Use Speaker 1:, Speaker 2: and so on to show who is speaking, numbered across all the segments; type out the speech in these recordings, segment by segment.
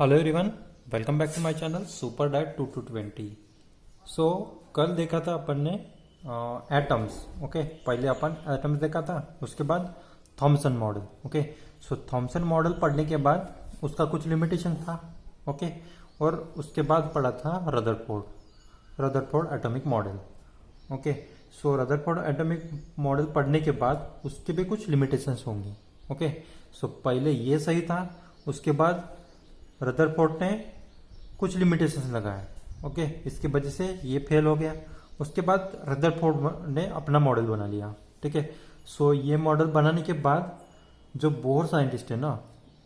Speaker 1: Hello everyone, welcome back to my channel super diet 2 to 20। So कल देखा था अपन ने एटम्स। ओके, पहले अपन एटम्स देखा था, उसके बाद थॉमसन मॉडल। ओके, सो थॉमसन मॉडल पढ़ने के बाद उसका कुछ लिमिटेशन था। ओके, और उसके बाद पढ़ा था रदरफोर्ड एटॉमिक मॉडल। ओके, सो रदरफोर्ड एटॉमिक मॉडल पढ़ने के बाद उसके भी कुछ लिमिटेशंस होंगी। ओके, सो पहले ये सही था, उसके बाद रदरफोर्ड ने कुछ लिमिटेशंस लगाए। ओके, इसकी वजह से ये फेल हो गया। उसके बाद रदरफोर्ड ने अपना मॉडल बना लिया। ठीक है, सो ये मॉडल बनाने के बाद जो बोर साइंटिस्ट है ना,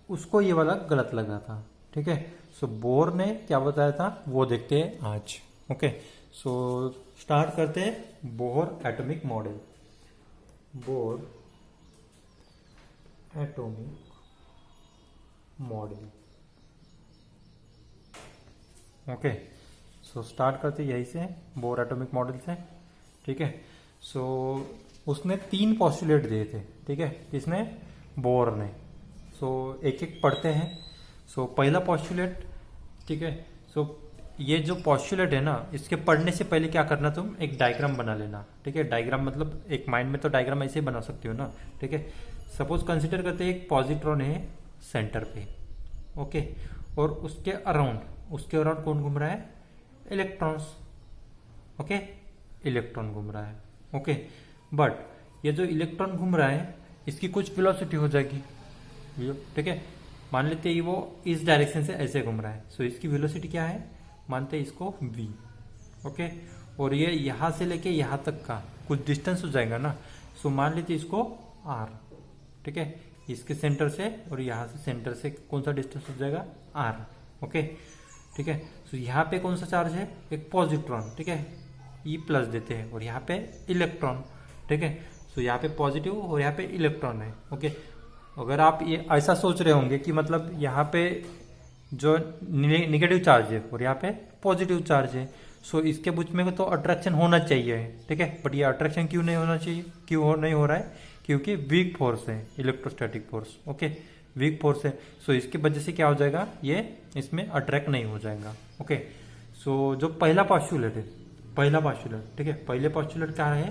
Speaker 1: उसको ये वाला गलत लगा था। ठीक है, सो बोर ने क्या बताया था वो देखते हैं आज। ओके, सो स्टार्ट करते हैं bore atomic model. Bore atomic model. Okay, so start करते यही से, बोर एटॉमिक मॉडल से। ठीक है, सो उसने 3 पॉस्टुलेट दिए थे। ठीक है, किसने? बोर ने। सो एक एक पढ़ते हैं। सो पहला पॉस्टुलेट। ठीक है, सो ये जो पॉस्टुलेट है ना, इसके पढ़ने से पहले क्या करना, तुम एक डायग्राम बना लेना। ठीक है, डायग्राम मतलब एक माइंड में तो डायग्राम ऐसे ही बना सकते हो ना। ठीक है, सपोज कंसिडर करते हैं एक पॉजिट्रॉन है सेंटर पे। ओके, और उसके अराउंड कौन घूम रहा है? इलेक्ट्रॉन्स। ओके, इलेक्ट्रॉन घूम रहा है। ओके, बट ये जो इलेक्ट्रॉन घूम रहा है, इसकी कुछ वेलोसिटी हो जाएगी। ठीक है, मान लेते हैं वो इस डायरेक्शन से ऐसे घूम रहा है, सो इसकी वेलोसिटी क्या है? मानते हैं इसको v। ओके, और ये यहां से लेके यहां तक का कुछ डिस्टेंस हो जाएगा ना, सो मान लेते इसको r। ठीक है, इसके सेंटर से और यहां से सेंटर से कौन सा डिस्टेंस हो जाएगा? r। ओके, ठीक है, सो यहाँ पे कौन सा चार्ज है? एक पॉजिट्रॉन। ठीक है, ई प्लस देते हैं, और यहाँ पे इलेक्ट्रॉन। ठीक है, सो यहाँ पे पॉजिटिव और यहाँ पे इलेक्ट्रॉन है। ओके, अगर आप ये ऐसा सोच रहे होंगे कि मतलब यहाँ पे जो निगेटिव चार्ज है और यहाँ पे पॉजिटिव चार्ज है, सो इसके बीच में तो अट्रैक्शन होना चाहिए। ठीक है, बट ये अट्रैक्शन क्यों नहीं होना चाहिए? नहीं हो रहा है? क्योंकि वीक फोर्स है, electrostatic force. Okay, weak force है, सो इसकी वजह से क्या हो जाएगा, ये इसमें अट्रैक्ट नहीं हो जाएगा। ओके, सो जो पहला पॉस्टुलेट है, ठीक है, पहले पॉस्टुलेट क्या है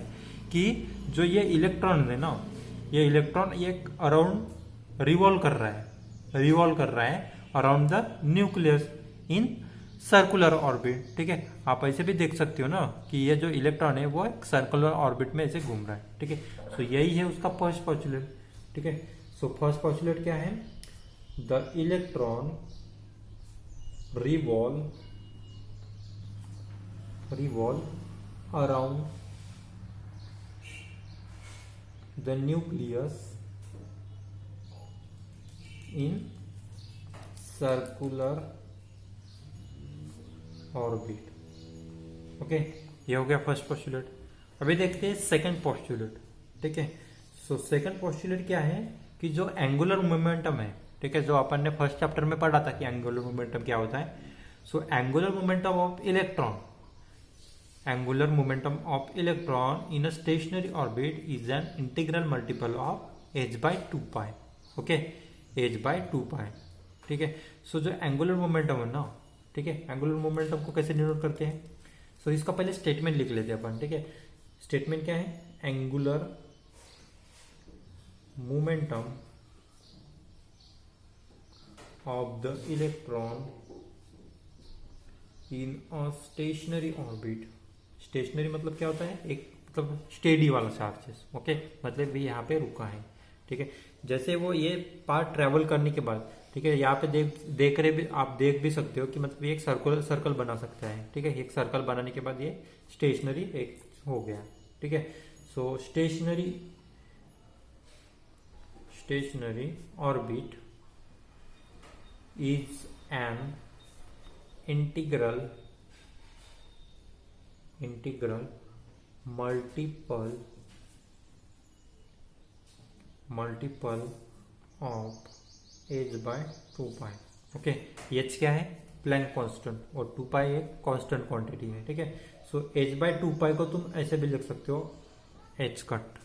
Speaker 1: कि जो ये इलेक्ट्रॉन है ना, ये इलेक्ट्रॉन ये अराउंड रिवॉल्व कर रहा है around the nucleus in circular orbit. ठीक है, आप ऐसे भी देख सकते हो ना कि ये जो इलेक्ट्रॉन है वो एक सर्कुलर ऑर्बिट में ऐसे घूम रहा है। ठीक है, सो यही है उसका फर्स्ट पॉस्टुलेट। ठीक है, सो फर्स्ट पॉस्टुलेट क्या है? The electron revolve around the nucleus in circular orbit. Okay, ये हो गया फर्स्ट पोस्टुलेट। अभी देखते हैं सेकंड पोस्टुलेट। ठीक है, सो सेकंड पोस्टुलेट क्या है कि जो एंगुलर मोमेंटम है, ठीक है, जो अपन ने फर्स्ट चैप्टर में पढ़ा था कि एंगुलर मोमेंटम क्या होता है। So angular momentum of electron in a stationary orbit is an integral multiple of h/2π। Okay, h/2π। ठीक है, सो जो एंगुलर मोमेंटम है ना, ठीक है, एंगुलर मोमेंटम को कैसे डिनोट करते हैं? सो इसका पहले स्टेटमेंट लिख लेते हैं अपन। ठीक है, स्टेटमेंट क्या है? Angular momentum of the electron in a stationary orbit. Stationary मतलब क्या होता है? एक मतलब स्टेडी वाला चार्जेस। ओके, मतलब ये यहाँ पे रुका है। ठीक है, जैसे वो ये पार्ट ट्रेवल करने के बाद, ठीक है, यहाँ पे देख रहे भी आप देख भी सकते हो कि मतलब ये एक सर्कल बना सकता है। ठीक है, एक सर्कल बनाने के बाद ये स्टेशनरी एक हो गया। ठीक है, so stationary orbit is an integral multiple of h/2π। Okay, h क्या है? प्लैंक कांस्टेंट, और 2π एक कांस्टेंट क्वांटिटी है। ठीक है, सो h/2π को तुम ऐसे भी लिख सकते हो h कट।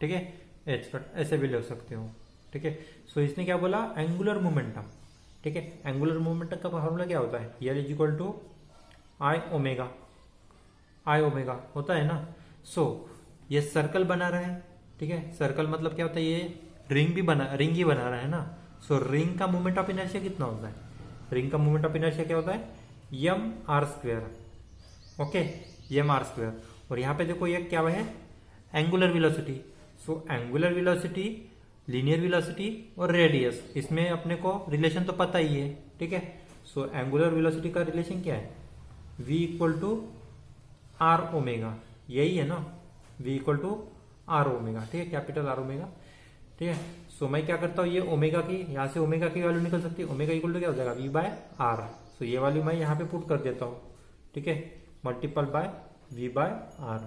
Speaker 1: ठीक है, h कट ऐसे भी लिख सकते हो। ठीक है, सो इसने क्या बोला? एंगुलर मोमेंटम ठीक है। एंगुलर मोमेंटम का फॉर्मूला क्या होता है, L is equal to I omega होता है ना। सो ये सर्कल बना रहा है, ठीक है। सर्कल मतलब क्या होता है, ये रिंग ही बना रहा है ना। सो रिंग का मोमेंट ऑफ इनर्शिया कितना होता है, रिंग का मोमेंट ऑफ इनर्शिया क्या होता है, m r square. Okay, m r square. और यहाँ पे देखो ये क्या है, angular velocity. So angular velocity, linear velocity और रेडियस, इसमें अपने को रिलेशन तो पता ही है, ठीक है। सो एंगुलर वेलोसिटी का रिलेशन क्या है, v equal to r omega, यही है ना, v equal to r omega, ठीक है, कैपिटल आर ओमेगा, ठीक है। सो मैं क्या करता हूँ, ये ओमेगा की, यहाँ से ओमेगा की वैल्यू निकल सकती है, ओमेगा इक्वल टू क्या हो जाएगा, v बाय आर। सो ये वैल्यू मैं यहाँ पे पुट कर देता हूँ, ठीक है, multiple by v by r,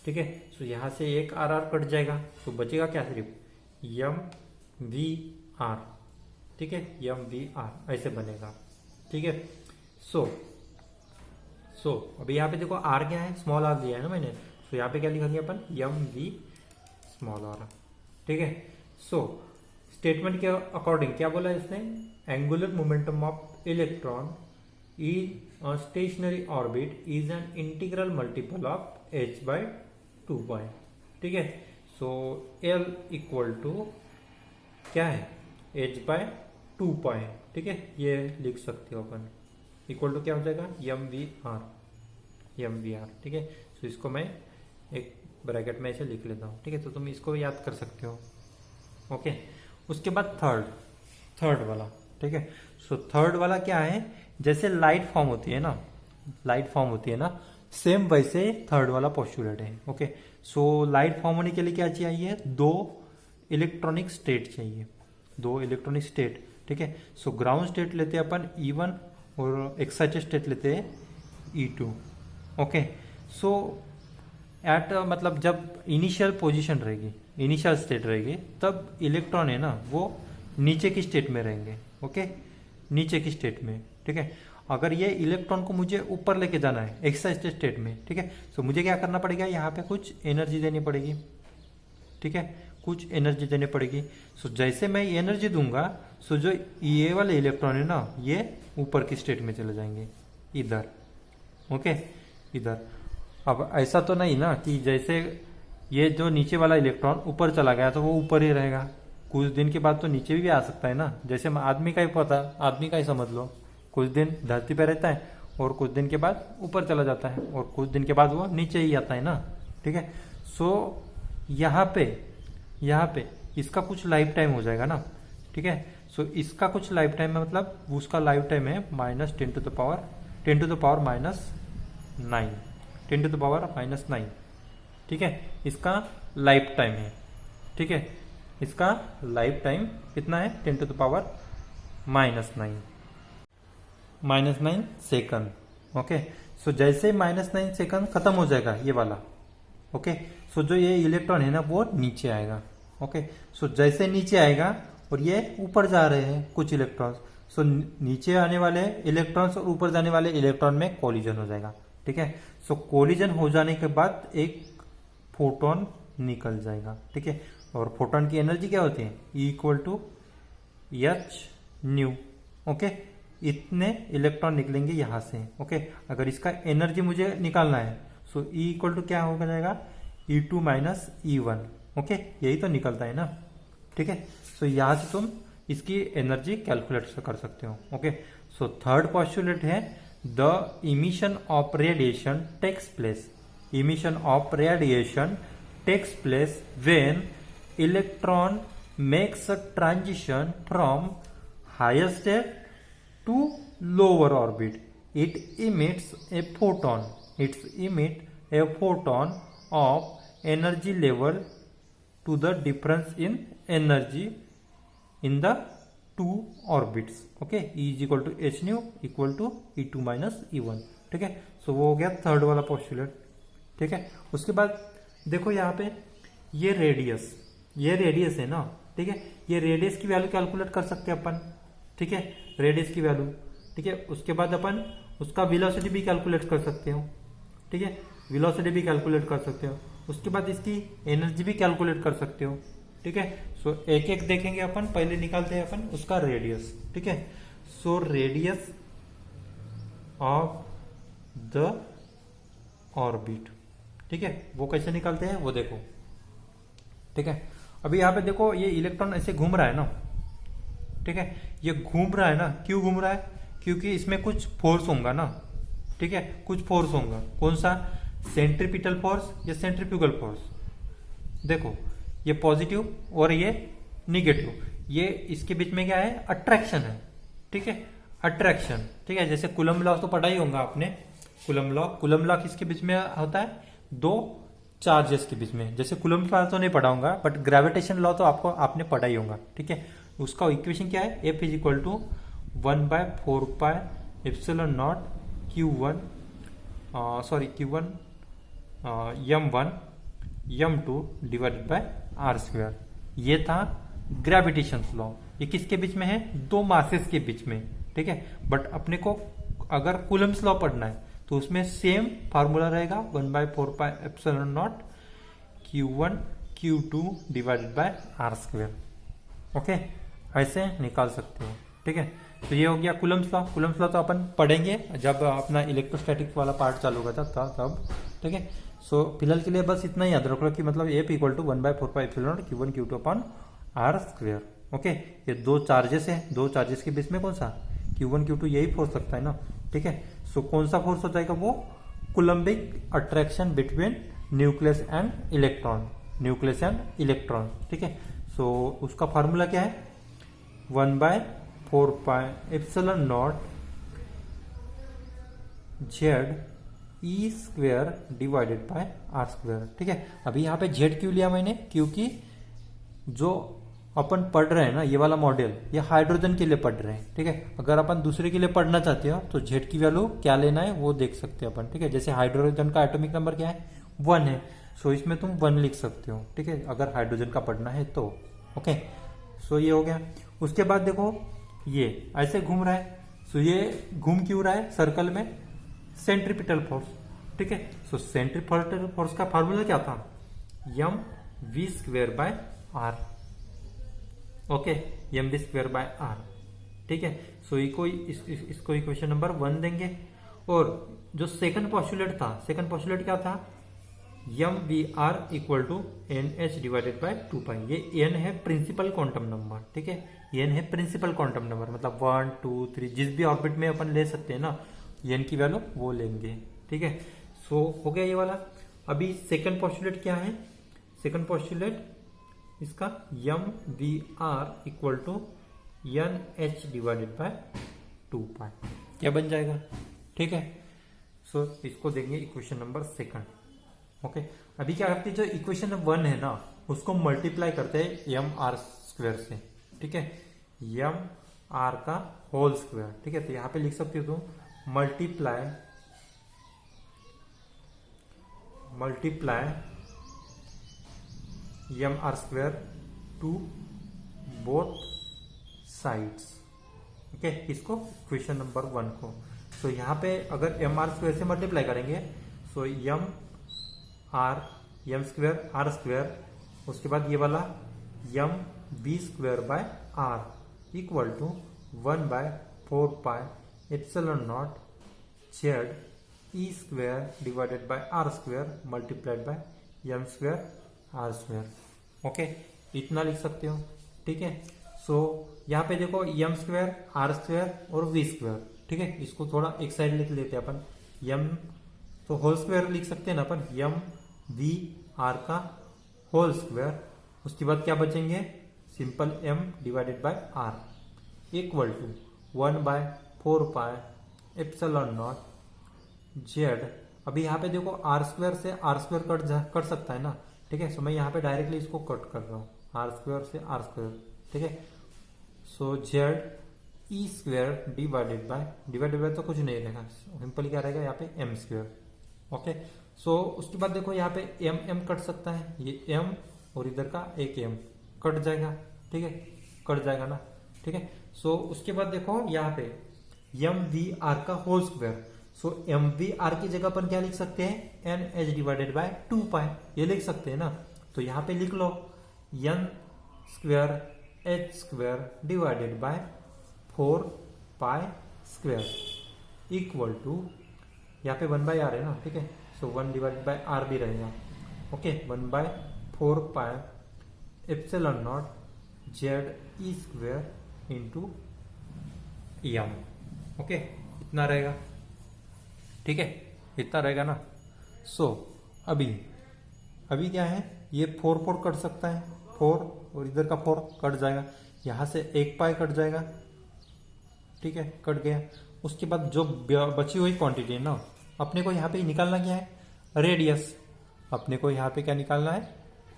Speaker 1: ठीक है। सो यहाँ से एक आर आर कट जाएगा, तो बचेगा क्या, सिर्फ एम वी आर, ठीक है, एम वी आर ऐसे बनेगा, ठीक है। सो अभी यहाँ पे देखो आर क्या है, स्मॉल आर दिया है ना मैंने। सो यहाँ पे क्या लिखेंगे अपन, एम वी स्मॉल आर, ठीक है। सो स्टेटमेंट के अकॉर्डिंग क्या बोला है इसने, angular momentum of electron is a stationary orbit is an integral multiple of h by 2 pi, ठीक है। सो L इक्वल टू क्या है, h बाय 2 पाई, ठीक है, ये लिख सकते हो अपन, इक्वल टू क्या हो जाएगा, एम वी आर, ठीक है। सो इसको मैं एक ब्रैकेट में ऐसे लिख लेता हूँ, ठीक है, तो तुम इसको याद कर सकते हो, ओके। उसके बाद थर्ड वाला, ठीक है। सो थर्ड वाला क्या है, जैसे लाइट फॉर्म होती है ना, सेम वैसे थर्ड वाला पोस्टुलेट है, ओके। सो लाइट फॉर्म होने के लिए क्या चाहिए, दो इलेक्ट्रॉनिक स्टेट चाहिए, ठीक है। सो ग्राउंड स्टेट लेते हैं अपन E1 और एक्साइटेड स्टेट लेते हैं E2, ओके। सो एट मतलब जब इनिशियल पोजीशन रहेगी, इनिशियल स्टेट रहेगी, तब इलेक्ट्रॉन है ना वो नीचे की स्टेट में रहेंगे, ओके, नीचे की स्टेट में, ठीक है। अगर ये इलेक्ट्रॉन को मुझे ऊपर लेके जाना है एक्साइटेड स्टेट में, ठीक है, तो मुझे क्या करना पड़ेगा, यहाँ पे कुछ एनर्जी देनी पड़ेगी, ठीक है, कुछ एनर्जी देनी पड़ेगी। सो जैसे मैं एनर्जी दूंगा, सो जो ये वाले इलेक्ट्रॉन है ना, ये ऊपर की स्टेट में चले जाएंगे, इधर, ओके, इधर। अब ऐसा तो नहीं ना कि जैसे ये जो नीचे वाला इलेक्ट्रॉन ऊपर चला गया तो वो ऊपर ही रहेगा, कुछ दिन के बाद तो नीचे भी आ सकता है ना। जैसे आदमी का ही समझ लो, कुछ दिन धरती पे रहता है और कुछ दिन के बाद ऊपर चला जाता है और कुछ दिन के बाद वो नीचे ही आता है ना, ठीक है। सो यहाँ पे इसका कुछ लाइफ टाइम हो जाएगा ना, ठीक है। सो इसका कुछ लाइफ टाइम है, मतलब उसका लाइफ टाइम है -10 टू द पावर -9, ठीक है, इसका लाइफ टाइम है, ठीक है, इसका लाइफ टाइम कितना है, 10 to the power -9 second, okay. So जैसे -9 सेकंड खत्म हो जाएगा ये वाला, ओके। सो जो ये इलेक्ट्रॉन है ना वो नीचे आएगा, ओके। सो जैसे नीचे आएगा और ये ऊपर जा रहे हैं कुछ इलेक्ट्रॉन्स, सो नीचे आने वाले इलेक्ट्रॉन्स और ऊपर जाने वाले इलेक्ट्रॉन में कोलिजन हो जाएगा, ठीक है। सो कोलिजन हो जाने के बाद एक फोटोन निकल जाएगा, ठीक है। और फोटोन की एनर्जी क्या होती है, E equal to h nu, okay. इतने इलेक्ट्रॉन निकलेंगे यहां से, ओके। अगर इसका एनर्जी मुझे निकालना है, सो E इक्वल टू क्या होगा जाएगा, E2 माइनस E1, ओके, यही तो निकलता है ना, ठीक है। सो यहां से तुम इसकी एनर्जी कैलकुलेट कर सकते हो, ओके। सो थर्ड पोस्टुलेट है, the emission of radiation takes place when electron makes a transition from higher state to lower orbit. It emits a photon of energy level to the difference in energy in the two orbits, okay. E is equal to h nu equal to E2 minus E1, ठीक है। सो वो हो गया third वाला postulate, ठीक है। उसके बाद देखो यहाँ पे ये रेडियस है ना, ठीक है, ये रेडियस की वैल्यू कैलकुलेट कर सकते हैं अपन, ठीक है, रेडियस की वैल्यू, ठीक है। उसके बाद अपन उसका वेलोसिटी भी कैलकुलेट कर सकते हो, ठीक है, वेलोसिटी भी कैलकुलेट कर सकते हो। उसके बाद इसकी एनर्जी भी कैलकुलेट कर सकते हो, ठीक है। सो एक एक देखेंगे अपन, पहले निकालते हैं अपन उसका रेडियस, ठीक है। So radius of the orbit, ठीक है, वो कैसे निकालते हैं वो देखो, ठीक है। अभी यहाँ पे देखो ये इलेक्ट्रॉन ऐसे घूम रहा है ना, ठीक है, ये घूम रहा है ना, क्यों घूम रहा है, क्योंकि इसमें कुछ फोर्स होगा ना, ठीक है, कुछ फोर्स होगा, कौन सा, सेंट्रीपिटल फोर्स या सेंट्रीफ्यूगल फोर्स। देखो ये पॉजिटिव और ये निगेटिव, ये इसके बीच में क्या है, अट्रैक्शन है, ठीक है, अट्रैक्शन, ठीक है। जैसे कूलम लॉ तो पढ़ा ही होगा आपने, कूलम लॉ किसके बीच में होता है, दो चार्जेस के बीच में। जैसे कूलम लॉ तो नहीं पढ़ाऊंगा, बट ग्रेविटेशन लॉ तो आपको आपने पढ़ा ही होगा, ठीक है। उसका इक्वेशन क्या है, F is equal to 1/4πε0 Q1 Q1 m1 m2 divided by r²। ये था ग्रेविटेशन लॉ, ये किसके बीच में है, दो मासेस के बीच में, ठीक है। बट अपने को अगर कूलम्स लॉ पढ़ना है तो उसमें सेम फार्मूला रहेगा, 1/4πε0 Q1 Q2 divided by r², okay, ऐसे निकाल सकते हो, ठीक है। तो ये हो गया कूलम्स लॉ। कूलम्स लॉ तो अपन पढ़ेंगे जब अपना इलेक्ट्रोस्टैटिक वाला पार्ट चालू होगा तब, ठीक है। सो फिलहाल के लिए बस इतना ही याद रखो कि मतलब F equal to 1/4πε0 Q1 Q2 upon r², okay. ये दो चार्जेस है, दो चार्जेस के बीच में कौन सा, Q1 Q2 यही फोर्स लगता है ना, ठीक है। सो कौन सा फोर्स हो जाएगा, वो Coulombic attraction between nucleus and electron, nucleus and electron, ठीक है। सो उसका फार्मूला क्या है, 1/4πε0 Z(E²) डिवाइडेड बाय r², ठीक है। अभी यहाँ पे Z क्यों लिया मैंने, क्योंकि जो अपन पढ़ रहे हैं ना ये वाला मॉडल, ये हाइड्रोजन के लिए पढ़ रहे हैं, ठीक है। अगर अपन दूसरे के लिए पढ़ना चाहते हो तो Z की वैल्यू क्या लेना है वो देख सकते हैं अपन, ठीक है। जैसे हाइड्रोजन का एटॉमिक नंबर क्या है, 1 है, सो इसमें तुम 1 लिख सकते हो, ठीक है, अगर हाइड्रोजन का पढ़ना है तो, ओके। सो ये हो गया। उसके बाद देखो ये ऐसे घूम रहा है, सो ये घूम क्यों रहा है सर्कल में, सेंट्रीपिटल फोर्स, ठीक है। सो सेंट्रीपिटल फोर्स का फार्मूला क्या था, mv²/r, ओके, mv²/r, ठीक है। सो इसको इक्वेशन नंबर 1 देंगे। और जो सेकंड पॉस्टुलेट था, सेकंड पॉस्टुलेट क्या था, mvr equal to nh divided by 2π। ये n है प्रिंसिपल क्वांटम नंबर, ठीक है, n है प्रिंसिपल क्वांटम नंबर, मतलब 1 2 3 जिस भी ऑर्बिट में अपन ले सकते हैं ना, n की वैल्यू वो लेंगे, ठीक है। सो हो गया ये वाला। अभी सेकंड पॉस्टुलेट क्या है, सेकंड पॉस्टुलेट इसका mvr equal to nh divided by 2π, क्या बन जाएगा, ठीक है। सो इसको देंगे इक्वेशन नंबर सेकंड, ओके। अभी क्या करते हैं, जो इक्वेशन 1 है ना उसको मल्टीप्लाई करते हैं mr² से, ठीक है, mr का होल स्क्वायर, ठीक है। तो यहां पे लिख सकते हो तुम multiply mr² to both sides, okay, इसको इक्वेशन नंबर 1 को। सो यहाँ पे अगर mr² से मल्टीप्लाई करेंगे, सो m²r², उसके बाद ये वाला mv²/r equal to 1/4πε0 Z(E²) divided by r² multiplied by m²r², okay, इतना लिख सकते हो, ठीक है। सो यहाँ पे देखो m² r² और v², ठीक है, इसको थोड़ा एक साइड लिख लेते हैं अपन, m तो होल स्क्वायर लिख सकते हैं ना अपन, mvr का होल स्क्वायर, उसके बाद क्या बचेंगे, simple m divided by r equal to 1/4πε0 Z। अभी यहाँ पे देखो r² से r² कट सकता है ना, ठीक है। सो मैं यहाँ पे डायरेक्टली इसको कट कर रहा हूँ, r² से r², ठीक है। सो Z(E²) डिवाइडेड बाय तो कुछ नहीं रहेगा, सिंपल क्या रहेगा यहाँ पे m², ओके। सो उसके बाद देखो यहाँ पे m कट सकता है, ये m और इधर का एक m कट जाएगा, ठीक है, कट जाएगा ना, ठीक है। सो उसके बाद देखो यहाँ पे mvr का होल स्क्वायर, सो mvr की जगह पर क्या लिख सकते हैं, nh डिवाइडेड बाय 2π, ये लिख सकते हैं ना। तो यहाँ पे लिख लो n² h² divided by 4 pi square equal to, यहाँ पे 1/r है ना, ठीक है, सो 1/r भी रहेगा, okay, 1/4 pi epsilon naught z e square into m, okay, इतना रहेगा, ठीक है, इतना रहेगा ना। सो अभी क्या है, ये 4 कट सकता है, 4 और इधर का 4 कट जाएगा, यहां से 1 पाई कट जाएगा, ठीक है, कट गया। उसके बाद जो बची हुई क्वांटिटी है ना, अपने को यहाँ पे निकालना क्या है, रेडियस, अपने को यहाँ पे क्या निकालना है,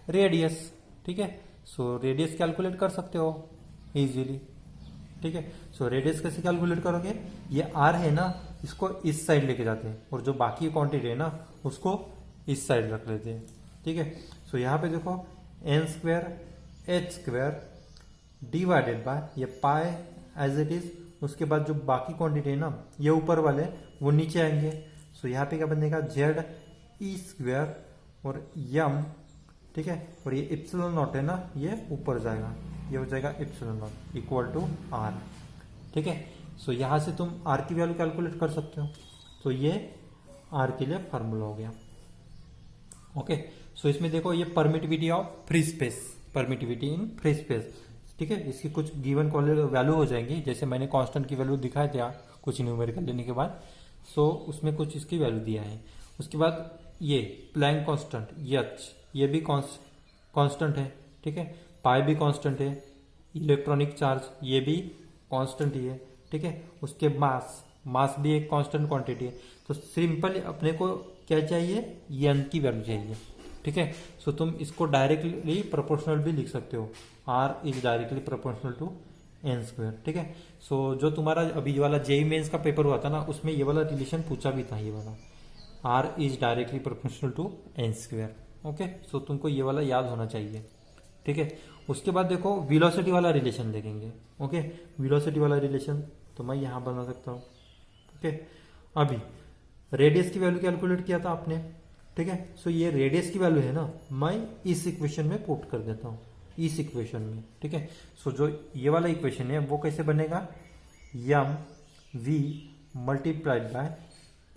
Speaker 1: रेडियस, ठीक है। सो रेडियस कैलकुलेट कर सकते हो इजीली, ठीक है। सो रेडियस कैसे कैलकुलेट करोगे, ये आर है ना, इसको इस साइड लेके जाते हैं और जो बाकी क्वांटिटी है ना उसको इस साइड रख लेते हैं, ठीक है। सो यहाँ पे देखो n square h square divided by ये पाई एज इट इज, उसके बाद जो बाकी क्वांटिटी है ना ये ऊपर वाले वो नीचे आएंगे। सो यहाँ पे क्या बनेगा, जेड ई स्क्वायर और यम, ठीक है, और ये इप्सिलॉन नॉट है ना ये ऊपर जाएगा, ये हो जाएगा epsilon naught equal to r, ठीक है। सो यहाँ से तुम आर की वैल्यू कैलकुलेट कर सकते हो, तो ये आर के लिए फार्मूला हो गया, ओके। सो इसमें देखो ये permittivity of free space, permittivity in free space, ठीक है, इसकी कुछ गिवन वैल्यू हो जाएंगी, जैसे मैंने कांस्टेंट की वैल्यू दिखाया था कुछ न्यूमेरिकल लेने के बाद, सो उसमें कुछ इसकी वैल्यू दिया है। उसके बाद ये प्लैंक कांस्टेंट एच, ये भी कांस्टेंट है, ठीक है, पाई भी कांस्टेंट है, इलेक्ट्रॉनिक चार्ज ये भी कांस्टेंट ही है, ठीक है। उसके मास भी एक कांस्टेंट क्वांटिटी है। तो सिंपल अपने को क्या चाहिए, एन की वैल्यू चाहिए, ठीक है। सो तुम इसको डायरेक्टली प्रोपोर्शनल भी लिख सकते हो, r is directly proportional to n square, ठीक है। सो जो तुम्हारा अभी वाला जेई मेंस का पेपर हुआ था ना उसमें ये वाला रिलेशन पूछा भी था, ये वाला r is directly proportional to n square, okay. So तुमको ये वाला याद होना चाहिए, ठीक है। उसके बाद देखो वेलोसिटी वाला रिलेशन देखेंगे, ओके, वेलोसिटी वाला रिलेशन तो मैं यहां बना सकता हूं, ओके। अभी रेडियस की वैल्यू कैलकुलेट किया था आपने, ठीक है। सो ये रेडियस की वैल्यू है ना, मैं इस इक्वेशन में पुट कर देता हूं, इस इक्वेशन में, ठीक है। सो जो ये वाला इक्वेशन है वो कैसे बनेगा, m v multiplied by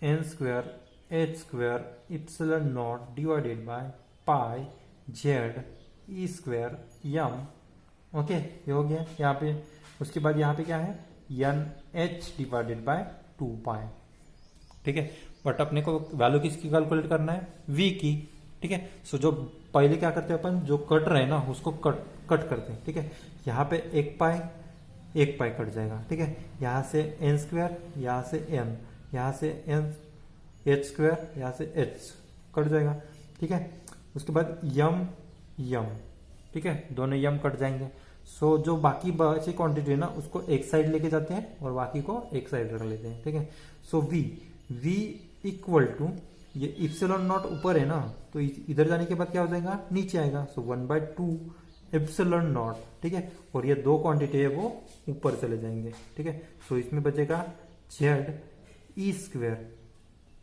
Speaker 1: n square h square epsilon naught divided by pi z e square m, okay, ये हो गया यहाँ पे। उसके बाद यहाँ पे क्या है, N H divided by 2 pi, ठीक है। बट अपने को वैल्यू किसकी कैलकुलेट करना है, v की, ठीक है। सो जो पहले क्या करते हैं अपन, जो कट रहे ना उसको कट करते हैं, ठीक है। यहाँ पे 1 पाई कट जाएगा, ठीक है। यहाँ से एन स्क्वायर, यहाँ से एन, यहाँ से एन एच स्क्वायर, यहाँ से एच कट जाएगा, ठीक है। उसके बाद यम, ठीक है, दोनों यम कट जाएंगे। सो जो बाकी बची क्वांटिटी है ना उसको एक साइड लेके जाते हैं और बाकी को एक साइड रख लेते हैं, ठीक है। सो v इक्वल टू, ये इप्सिलॉन नॉट ऊपर है ना तो इधर जाने के बाद क्या हो जाएगा, नीचे आएगा। सो 1/2 इप्सिलॉन नॉट, ठीक है, और ये दो क्वांटिटी है वो ऊपर चले जाएंगे, ठीक है। सो इसमें बचेगा जेड ई स्क्वायर,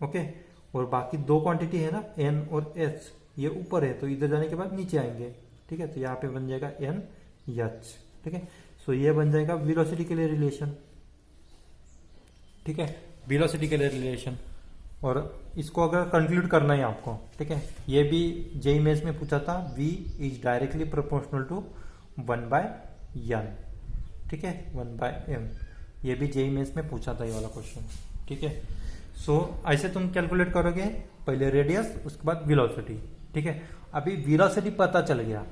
Speaker 1: ओके, और बाकी दो क्वांटिटी है ना एन और एच, ये ऊपर है तो इधर जाने के बाद नीचे आएंगे, ठीक है। तो यहाँ पे बन जाएगा एन एच, ठीक है। सो ये बन जाएगा वेलोसिटी के लिए रिलेशन, ठीक है, वेलोसिटी के लिए रिलेशन। और इसको अगर कंक्लूड करना है आपको, ठीक है, ये भी जेई मेंस में पूछा था, v is directly proportional to 1/n, ठीक है, 1/m, ये भी जेई मेंस में पूछा था ये वाला क्वेश्चन, ठीक है। सो ऐसे तुम कैलकुलेट करोगे, पहले रेडियस उसके बाद वेलोसिटी, ठीक है। अभी वेलोसिटी पता चल गया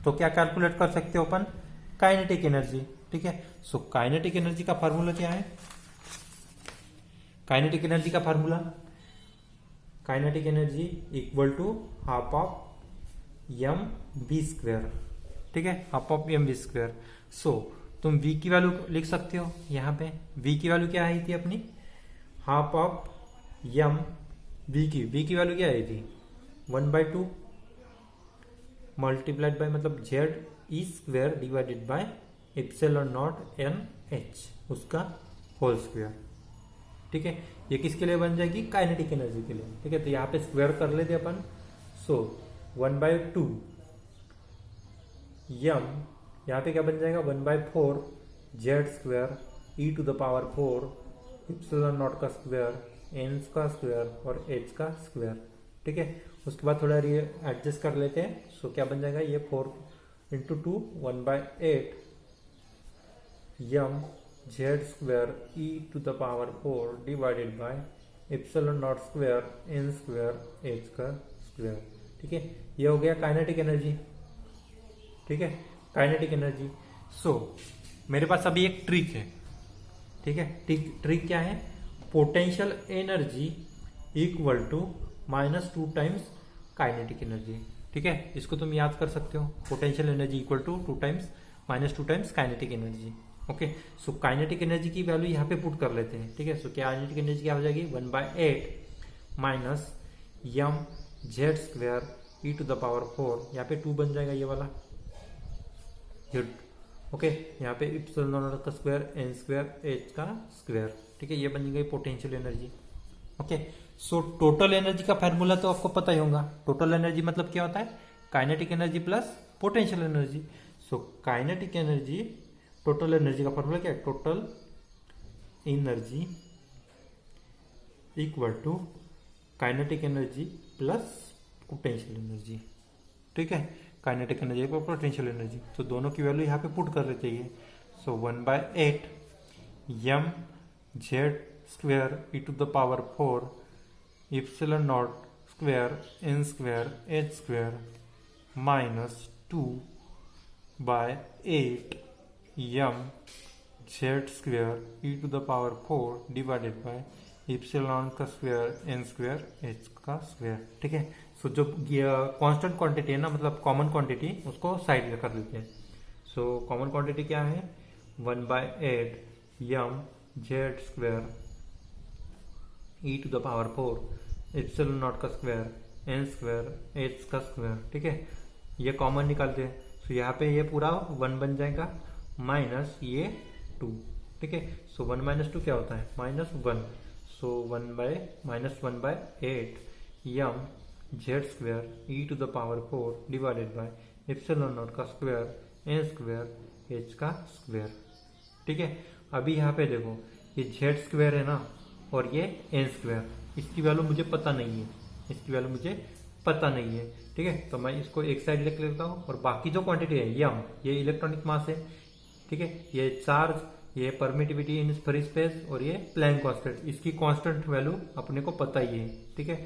Speaker 1: तो क्या कैलकुलेट कर सकते हो अपन, काइनेटिक एनर्जी, ठीक है। सो काइनेटिक एनर्जी का फार्मूला क्या है, काइनेटिक एनर्जी का formula, kinetic energy equal to half of m v square, ठीक है, half of m v square. So तुम v की वैल्यू लिख सकते हो, यहाँ पे v की वैल्यू क्या आई थी अपनी, हाफ ऑफ एम, v की वैल्यू क्या आई थी 1/2 मल्टीप्लाइड बाय मतलब Z e square divided by epsilon not an H उसका होल स्क्वायर, ठीक है। ये किसके लिए बन जाएगी, काइनेटिक एनर्जी के लिए, ठीक है। तो यहाँ पे स्क्वायर कर लेते अपन। सो 1/2 यम, यहाँ पे क्या बन जाएगा 1/4 z square e to the power 4 epsilon naught का स्क्वायर, एन का स्क्वायर और एच का स्क्वायर। ठीक है, उसके बाद थोड़ा ये एडजस्ट कर लेते हैं। सो क्या बन जाएगा, ये 4 into 2 1/8 m Z square e to the power 4 divided by epsilon naught square n square h का स्क्वायर। ठीक है, ये हो गया काइनेटिक एनर्जी। ठीक है, काइनेटिक एनर्जी। सो मेरे पास अभी एक ट्रिक है। ठीक है, ट्रिक क्या है, potential energy equal to -2 times kinetic energy. ठीक है, इसको तुम याद कर सकते हो, potential energy equal to -2 times kinetic energy. Okay, so kinetic energy की वैल्यू यहाँ पे पुट कर लेते हैं। ठीक है, सो काइनेटिक एनर्जी क्या हो जाएगी, 1/8 minus m Z square e to the power 4, यहाँ पे 2 बन जाएगा ये वाला। ओके, यहाँ पे इप्सिलॉन नॉट का स्क्वायर एन स्क्वायर एच का स्क्वायर। ठीक है, ये बन गई potential energy. Okay, so total energy का फॉर्मूला तो आपको पता ही होगा। टोटल एनर्जी मतलब क्या होता है, kinetic energy plus potential energy. So kinetic energy, total energy का फॉर्मूला क्या है, total energy equal to kinetic energy plus potential energy. ठीक है, काइनेटिक एनर्जी और पोटेंशियल एनर्जी, तो दोनों की वैल्यू यहाँ पे पुट कर लेते हैं। So 1/8 m Z square e to the power 4 epsilon naught square n square h square -2/8 m Z square e to the power 4 divided by epsilon का स्क्वायर एन स्क्वायर एच का square. ठीक है, सो जो constant quantity है ना, मतलब common quantity, उसको side में कर लेते हैं। सो कॉमन क्वांटिटी क्या है, 1/8 m Z square e to the power 4 epsilon naught का स्क्वायर एन स्क्वायर एच का स्क्वायर। ठीक है, ये कॉमन निकालते हैं। सो यहाँ पे ये पूरा 1 बन जाएगा माइनस ये 2। ठीक है, सो 1 - 2 क्या होता है, -1। So 1/8 m Z square e to the power 4 divided by epsilon naught का स्क्वायर एन स्क्वायर एच का स्क्वायर। ठीक है, अभी यहाँ पे देखो, ये जेड स्क्वायर है ना, और ये एन स्क्वायर, इसकी वैल्यू मुझे पता नहीं है, इसकी वैल्यू मुझे पता नहीं है। ठीक है, तो मैं इसको एक साइड लिख लेता हूँ, और बाकी जो क्वांटिटी है यम, ये इलेक्ट्रॉनिक मास है। ठीक है, ये चार्ज, ये परमिटिविटी इन फ्री स्पेस, और ये प्लैंक कांस्टेंट, इसकी कांस्टेंट वैल्यू अपने को पता ही है। ठीक है,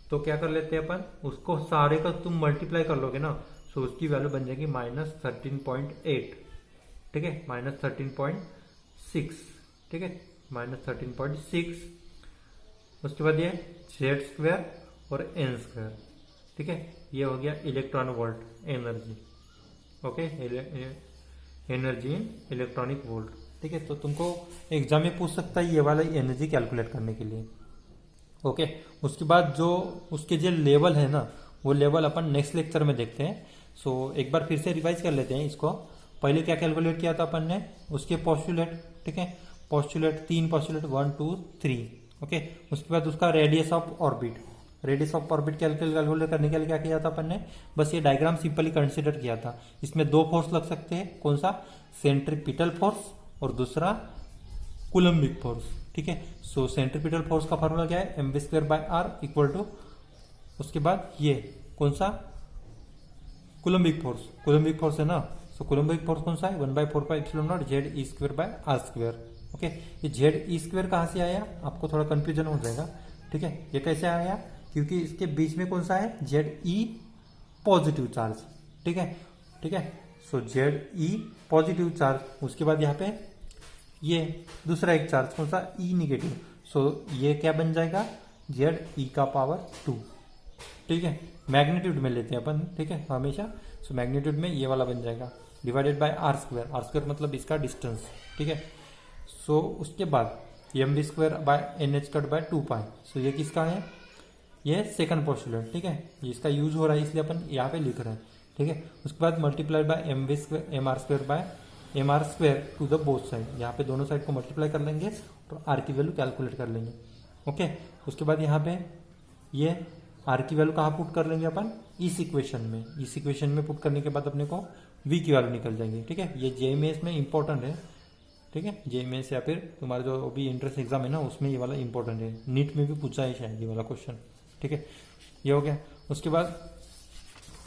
Speaker 1: तो क्या कर लेते हैं अपन, उसको सारे का तुम मल्टीप्लाई कर लोगे ना, तो उसकी वैल्यू बन जाएगी -13.8। ठीक है, -13.6। ठीक है, -13.6। उसके बाद ये जेड स्क्वायर और एन स्क्वायर। ठीक है, ये हो गया electron volt energy. Okay, energy in electronic volt. ठीक है, तो तुमको एग्जाम में पूछ सकता है ये वाला एनर्जी कैलकुलेट करने के लिए। ओके, उसके बाद जो उसके जो लेवल है ना, वो लेवल अपन नेक्स्ट लेक्चर में देखते हैं। सो एक बार फिर से रिवाइज कर लेते हैं इसको। पहले क्या कैलकुलेट किया था अपन ने, उसके पोस्टुलेट। ठीक है, पोस्टुलेट 3 पोस्टुलेट 1 2 3। ओके, उसके बाद उसका radius of orbit, radius of orbit calculate करने के लिए क्या किया था अपन ने, बस ये डायग्राम सिंपली कंसिडर किया था। इसमें 2 फोर्स लग सकते हैं, कौन सा, सेंट्रीपिटल फोर्स और दूसरा कूलम्बिक फोर्स। ठीक है, सो सेंट्रीपिटल फोर्स का फॉर्मूला क्या है, mv²/r इक्वल टू, उसके बाद ये कौन सा, कूलम्बिक फोर्स, कूलम्बिक फोर्स है ना। सो कूलम्बिक फोर्स कौन सा है, 1/4πε0 ZE²/r²। ओके, ये ZE² कहां से आया, आपको थोड़ा कंफ्यूजन हो जाएगा। ठीक है, ये कैसे आया, क्योंकि इसके बीच में कौन सा है, ZE पॉजिटिव चार्ज। ठीक है, ठीक है, सो ZE पॉजिटिव चार्ज, उसके बाद यहाँ पे ये दूसरा एक चार्ज कौन सा, E निगेटिव। सो ये क्या बन जाएगा, ZE⁻²। ठीक है, मैग्नीट्यूड में लेते हैं अपन। ठीक है, हमेशा। सो मैग्नीट्यूड में ये वाला बन जाएगा, डिवाइडेड बाय r²। r² मतलब इसका डिस्टेंस। ठीक है, सो उसके बाद mv²/nh²/2π। सो ये किसका है, ये सेकंड पोस्टुलेट। ठीक है, इसका यूज हो रहा है इसलिए अपन यहाँ पे लिख रहे हैं। ठीक है, उसके बाद multiply by mr² to the both side, यहाँ पे दोनों साइड को मल्टीप्लाई कर लेंगे और r की वैल्यू कैलकुलेट कर लेंगे। ओके, उसके बाद यहाँ पे ये r की वैल्यू कहाँ पुट कर लेंगे अपन, इस इक्वेशन में। इस इक्वेशन में पुट करने के बाद अपने को v की वैल्यू निकल जाएगी। ठीक है, ये JMS में इंपॉर्टेंट है। ठीक है। JMS या फिर तुम्हारा जो भी इंट्रेंस एग्जाम है ना उसमें ये वाला इंपॉर्टेंट है, नीट में भी पूछा है शायद ये वाला क्वेश्चन, ठीक है। ये हो गया। उसके बाद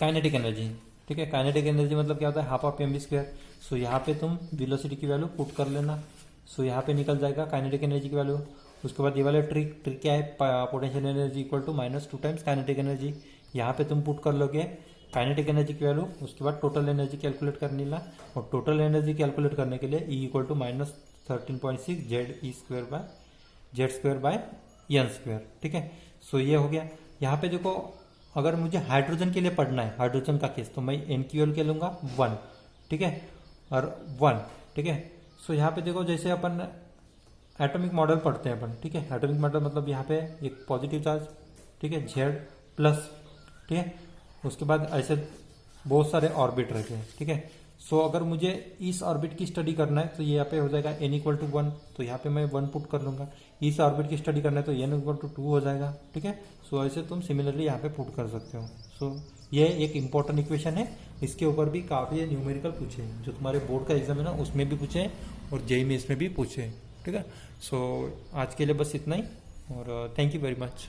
Speaker 1: काइनेटिक एनर्जी, ठीक है। काइनेटिक एनर्जी मतलब क्या होता है, हाफ ऑफ mv²। सो यहाँ पे तुम वेलोसिटी की वैल्यू पुट कर लेना, सो यहाँ पे निकल जाएगा काइनेटिक एनर्जी की वैल्यू। उसके बाद ये वाला ट्रिक क्या है, potential energy equal to -2 times kinetic energy. यहाँ पे तुम पुट कर लोगे काइनेटिक एनर्जी की वैल्यू, उसके बाद टोटल एनर्जी कैलकुलेट करनी ला, और टोटल एनर्जी कैलकुलेट करने के लिए E equal to -13.6 Z² bye ठीक है। सो ये हो गया। यहाँ पे देखो अगर मुझे हाइड्रोजन के लिए पढ़ना है, हाइड्रोजन का केस, तो मैं n की वैल्यू क्या लूंगा 1, ठीक है, और 1, ठीक है। सो यहाँ पे देखो जैसे अपन एटॉमिक मॉडल पढ़ते हैं अपन, ठीक है। एटॉमिक मॉडल मतलब यहाँ पे एक पॉजिटिव चार्ज, ठीक है, Z+, ठीक है। उसके बाद ऐसे बहुत सारे ऑर्बिट रहते हैं, ठीक है। सो अगर मुझे इस ऑर्बिट की स्टडी करना है तो ये यहाँ पे हो जाएगा n इक्वल टू 1, तो यहाँ पे मैं 1 पुट कर लूंगा। इस ऑर्बिट की स्टडी करना है तो n इक्वल टू 2 हो जाएगा, ठीक है। सो ऐसे तुम सिमिलरली यहाँ पे पुट कर सकते हो। सो ये एक इंपॉर्टेंट इक्वेशन है, इसके ऊपर भी काफी न्यूमेरिकल पूछे हैं, जो तुम्हारे बोर्ड का एग्जाम है ना उसमें भी पूछे और JEE में भी पूछे, ठीक है। सो आज के लिए बस इतना ही, और थैंक यू वेरी मच।